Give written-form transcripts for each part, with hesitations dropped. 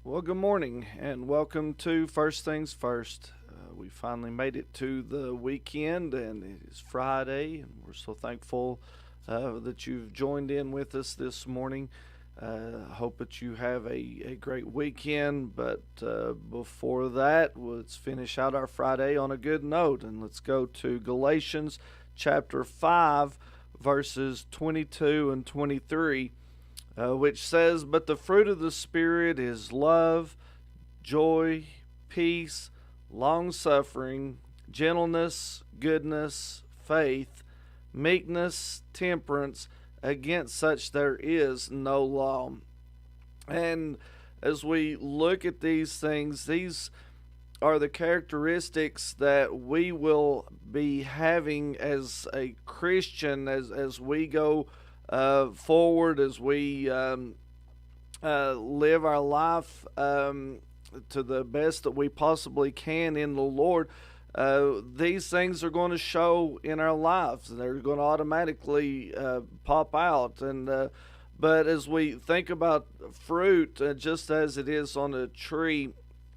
Well, good morning and welcome to First Things First. We finally made it to the weekend and it is Friday, and we're so thankful that you've joined in with us this morning. I hope that you have a great weekend, but before that, let's finish out our Friday on a good note and let's go to Galatians chapter 5, verses 22 and 23, which says, "But the fruit of the Spirit is love, joy, peace, long suffering, gentleness, goodness, faith, meekness, temperance. Against such there is no law." And as we look at these things, these are the characteristics that we will be having as a Christian as we go forward, as we live our life to the best that we possibly can in the Lord. These things are going to show in our lives. They're going to automatically pop out. But as we think about fruit, just as it is on a tree,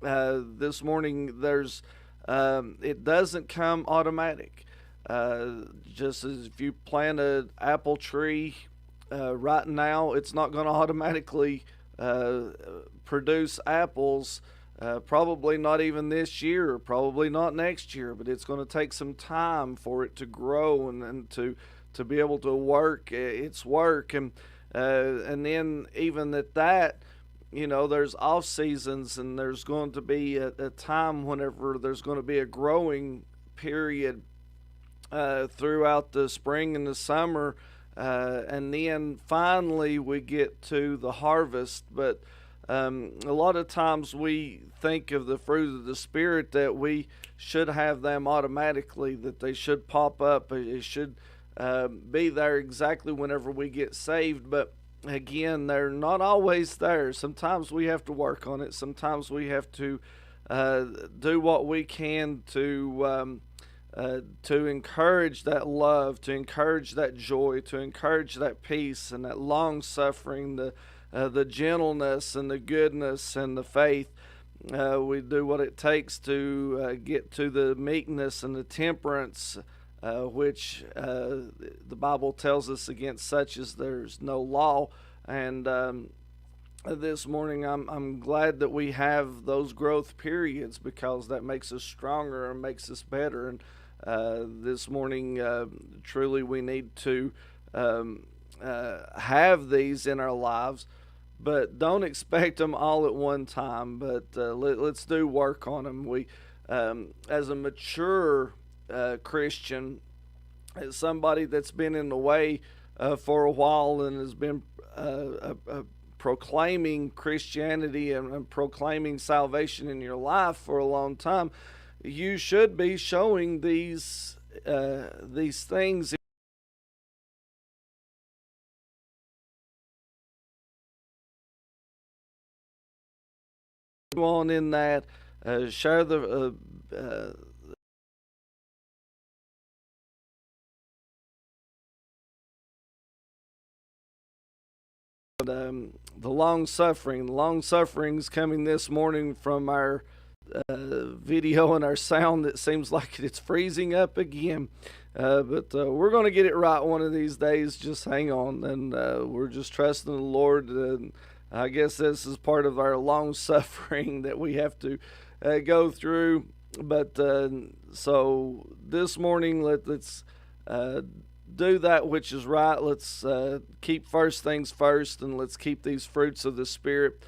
this morning there's it doesn't come automatic. Just as if you plant an apple tree right now, it's not going to automatically produce apples. Probably not even this year, probably not next year, but it's going to take some time for it to grow and to be able to work its work. And then even at that, there's off seasons, and there's going to be a time whenever there's going to be a growing period throughout the spring and the summer, and then finally we get to the harvest. But a lot of times we think of the fruit of the Spirit that we should have them automatically, that they should pop up, it should be there exactly whenever we get saved. But again, they're not always there. Sometimes we have to work on it. Sometimes we have to do what we can to encourage that love, to encourage that joy, to encourage that peace and that long suffering, the gentleness and the goodness and the faith. We do what it takes to get to the meekness and the temperance, which the Bible tells us against such as there's no law. And this morning I'm glad that we have those growth periods, because that makes us stronger and makes us better. And this morning, truly we need to have these in our lives, but don't expect them all at one time. But let's do work on them. We, as a mature Christian, as somebody that's been in the way for a while and has been proclaiming Christianity and proclaiming salvation in your life for a long time, you should be showing these things on in that. Share the long suffering. The long suffering's coming this morning from our video and our sound that seems like it's freezing up again. But we're going to get it right one of these days. Just hang on. And we're just trusting the Lord. And I guess this is part of our long suffering that we have to go through. But so this morning, let's do that which is right. Let's keep first things first, and let's keep these fruits of the Spirit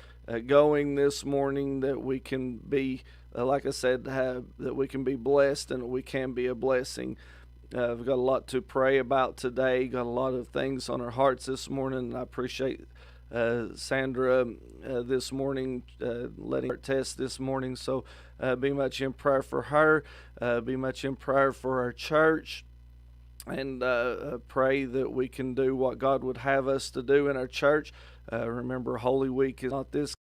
going this morning, that we can be, like I said, that we can be blessed and we can be a blessing. We've got a lot to pray about today, got a lot of things on our hearts this morning. I appreciate Sandra this morning letting her test this morning. So be much in prayer for her, be much in prayer for our church, and pray that we can do what God would have us to do in our church. Remember, Holy Week is not this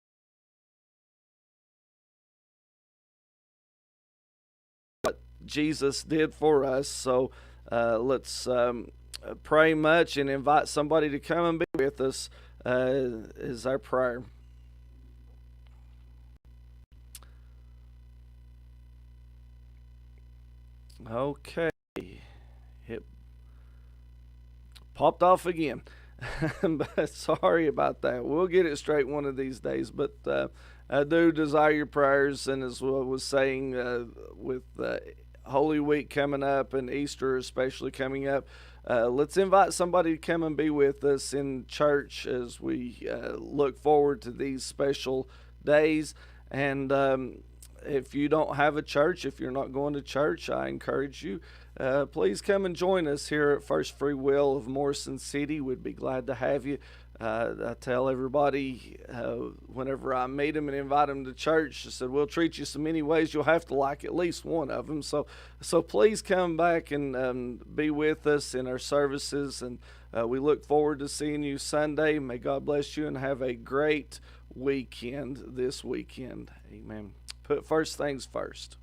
what Jesus did for us. So let's pray much and invite somebody to come and be with us, is our prayer. Okay. It popped off again. But sorry about that. We'll get it straight one of these days. But I do desire your prayers, and as I was saying, with Holy Week coming up and Easter especially coming up, let's invite somebody to come and be with us in church as we look forward to these special days. And if you don't have a church, if you're not going to church, I encourage you, please come and join us here at First Free Will of Morrison City. We'd be glad to have you. I tell everybody whenever I meet them and invite them to church, I said, we'll treat you so many ways, you'll have to like at least one of them. So please come back and be with us in our services. And we look forward to seeing you Sunday. May God bless you and have a great weekend this weekend. Amen. Put first things first.